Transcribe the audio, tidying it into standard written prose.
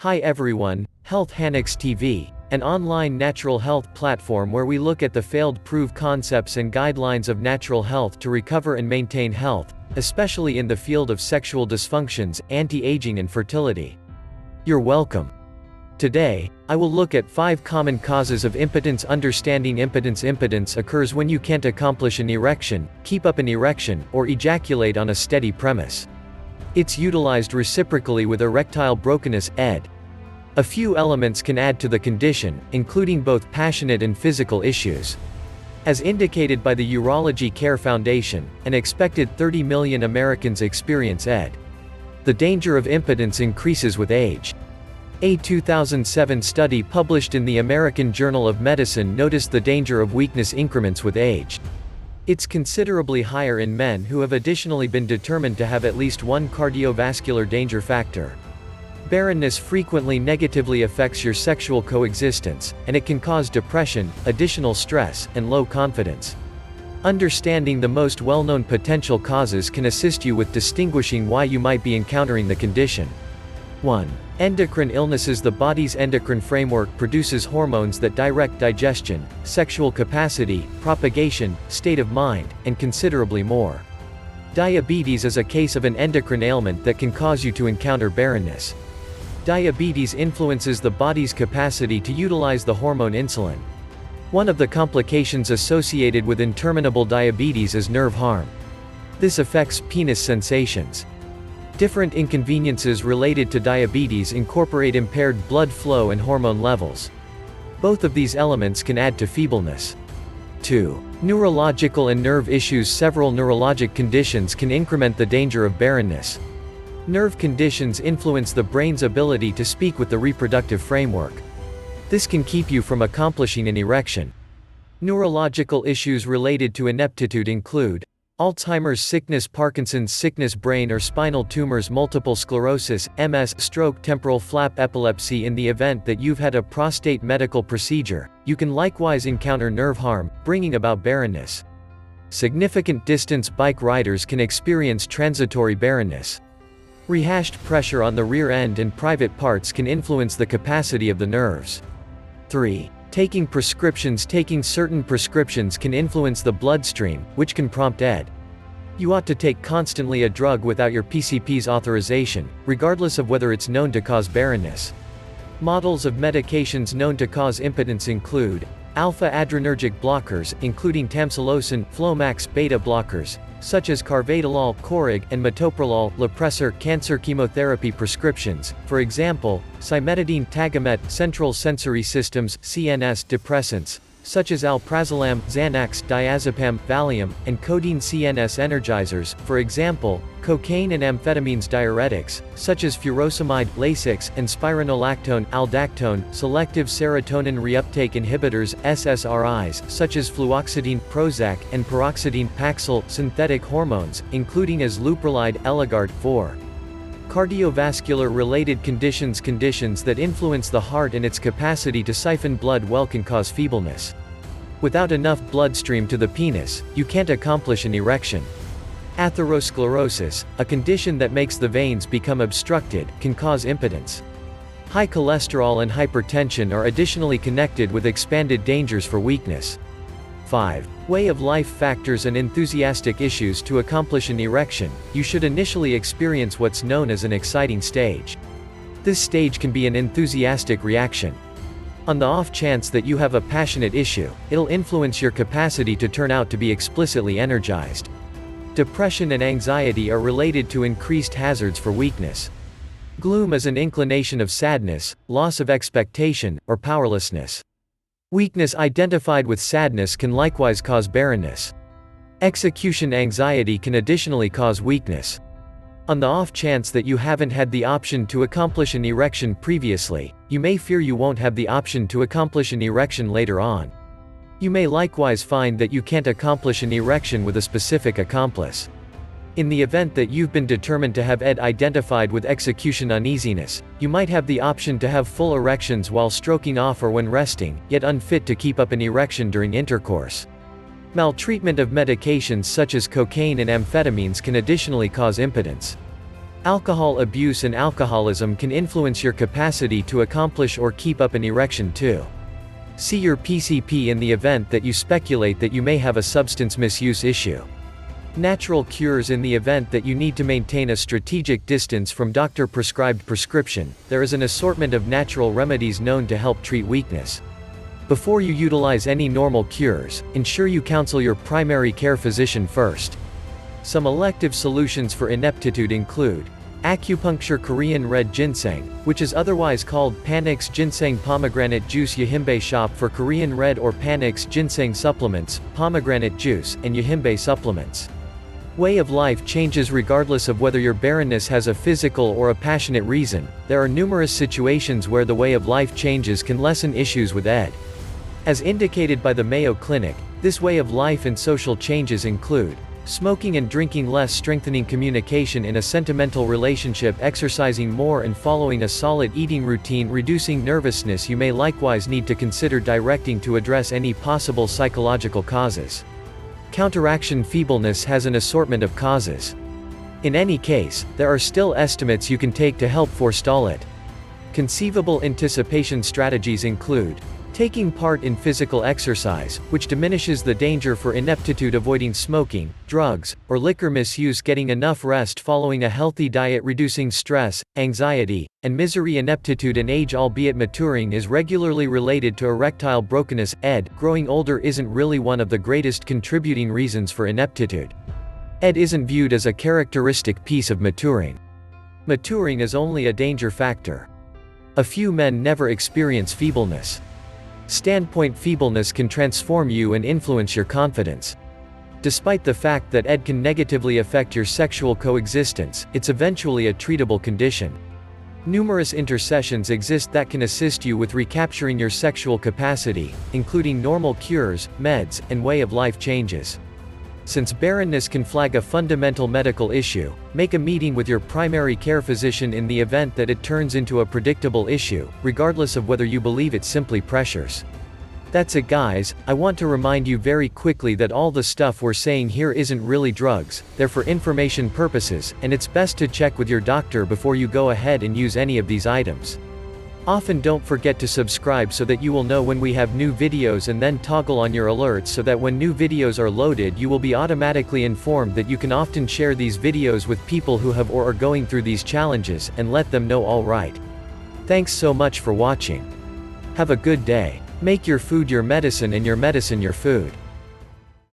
Hi everyone, Healthhannex TV, an online natural health platform where we look at the failed prove concepts and guidelines of natural health to recover and maintain health, especially in the field of sexual dysfunctions, anti-aging and fertility. You're welcome. Today, I will look at 5 common causes of impotence. Understanding impotence. Impotence occurs when you can't accomplish an erection, keep up an erection, or ejaculate on a steady premise. It's utilized reciprocally with erectile brokenness, ED. A few elements can add to the condition, including both passionate and physical issues. As indicated by the Urology Care Foundation, an expected 30 million Americans experience ED. The danger of impotence increases with age. A 2007 study published in the American Journal of Medicine noticed the danger of weakness increments with age. It's considerably higher in men who have additionally been determined to have at least one cardiovascular danger factor. Barrenness frequently negatively affects your sexual coexistence, and it can cause depression, additional stress, and low confidence. Understanding the most well-known potential causes can assist you with distinguishing why you might be encountering the condition. 1. Endocrine illnesses. The body's endocrine framework produces hormones that direct digestion, sexual capacity, propagation, state of mind, and considerably more. Diabetes is a case of an endocrine ailment that can cause you to encounter barrenness. Diabetes influences the body's capacity to utilize the hormone insulin. One of the complications associated with interminable diabetes is nerve harm. This affects penis sensations. Different inconveniences related to diabetes incorporate impaired blood flow and hormone levels. Both of these elements can add to feebleness. 2. Neurological and nerve issues. Several neurologic conditions can increment the danger of barrenness. Nerve conditions influence the brain's ability to speak with the reproductive framework. This can keep you from accomplishing an erection. Neurological issues related to ineptitude include Alzheimer's sickness, Parkinson's sickness, brain or spinal tumors, multiple sclerosis, MS, stroke, temporal flap epilepsy. In the event that you've had a prostate medical procedure, you can likewise encounter nerve harm, bringing about barrenness. Significant distance bike riders can experience transitory barrenness. Rehashed pressure on the rear end and private parts can influence the capacity of the nerves. 3. Taking prescriptions. Taking certain prescriptions can influence the bloodstream, which can prompt ED. You ought to take constantly a drug without your PCP's authorization, regardless of whether it's known to cause barrenness. Models of medications known to cause impotence include alpha-adrenergic blockers, including tamsulosin, Flomax, beta blockers, such as carvedilol, Corig, and metoprolol, Lopressor. Cancer chemotherapy prescriptions, for example, cimetidine, Tagamet. Central sensory systems, CNS depressants, such as alprazolam, Xanax, diazepam, Valium, and codeine. CNS energizers, for example, cocaine and amphetamines. Diuretics, such as furosemide, Lasix, and spironolactone, aldactone. Selective serotonin reuptake inhibitors, SSRIs, such as fluoxetine, Prozac, and paroxetine. Paxil. Synthetic hormones, including as leuprolide, Eligard. 4. Cardiovascular-related conditions. Conditions that influence the heart and its capacity to siphon blood well can cause feebleness. Without enough bloodstream to the penis, you can't accomplish an erection. Atherosclerosis, a condition that makes the veins become obstructed, can cause impotence. High cholesterol and hypertension are additionally connected with expanded dangers for weakness. 5. Way of life factors and enthusiastic issues. To accomplish an erection, you should initially experience what's known as an exciting stage. This stage can be an enthusiastic reaction. On the off chance that you have a passionate issue, it'll influence your capacity to turn out to be explicitly energized. Depression and anxiety are related to increased hazards for weakness. Gloom is an inclination of sadness, loss of expectation, or powerlessness. Weakness identified with sadness can likewise cause barrenness. Execution anxiety can additionally cause weakness. On the off chance that you haven't had the option to accomplish an erection previously, you may fear you won't have the option to accomplish an erection later on. You may likewise find that you can't accomplish an erection with a specific accomplice. In the event that you've been determined to have ED identified with execution uneasiness, you might have the option to have full erections while stroking off or when resting, yet unfit to keep up an erection during intercourse. Maltreatment of medications such as cocaine and amphetamines can additionally cause impotence. Alcohol abuse and alcoholism can influence your capacity to accomplish or keep up an erection too. See your PCP in the event that you speculate that you may have a substance misuse issue. Natural cures in the event that you need to maintain a strategic distance from doctor-prescribed prescription. There is an assortment of natural remedies known to help treat weakness. Before you utilize any normal cures, ensure you counsel your primary care physician first. Some elective solutions for ineptitude include acupuncture, Korean red ginseng, which is otherwise called Panax ginseng, pomegranate juice, yahimbe. Shop for Korean red or Panax ginseng supplements, pomegranate juice, and yahimbe supplements. Way of life changes regardless of whether your barrenness has a physical or a passionate reason. There are numerous situations where the way of life changes can lessen issues with ED. As indicated by the Mayo Clinic, this way of life and social changes include smoking and drinking less, strengthening communication in a sentimental relationship, exercising more, and following a solid eating routine, reducing nervousness. You may likewise need to consider directing to address any possible psychological causes. Counteraction feebleness has an assortment of causes. In any case, there are still estimates you can take to help forestall it. Conceivable anticipation strategies include taking part in physical exercise, which diminishes the danger for ineptitude, avoiding smoking, drugs, or liquor misuse, getting enough rest, following a healthy diet, reducing stress, anxiety, and misery. Ineptitude and age, albeit maturing, is regularly related to erectile brokenness. ED. Growing older isn't really one of the greatest contributing reasons for ineptitude. ED isn't viewed as a characteristic piece of maturing. Maturing is only a danger factor. A few men never experience feebleness. Standpoint: feebleness can transform you and influence your confidence. Despite the fact that ED can negatively affect your sexual coexistence, it's eventually a treatable condition. Numerous intercessions exist that can assist you with recapturing your sexual capacity, including normal cures, meds, and way of life changes. Since barrenness can flag a fundamental medical issue, make a meeting with your primary care physician in the event that it turns into a predictable issue, regardless of whether you believe it's simply pressures. That's it, guys. I want to remind you very quickly that all the stuff we're saying here isn't really drugs, they're for information purposes, and it's best to check with your doctor before you go ahead and use any of these items. Often don't forget to subscribe so that you will know when we have new videos, and then toggle on your alerts so that when new videos are loaded you will be automatically informed. That you can often share these videos with people who have or are going through these challenges, and let them know. Alright. Thanks so much for watching. Have a good day. Make your food your medicine and your medicine your food.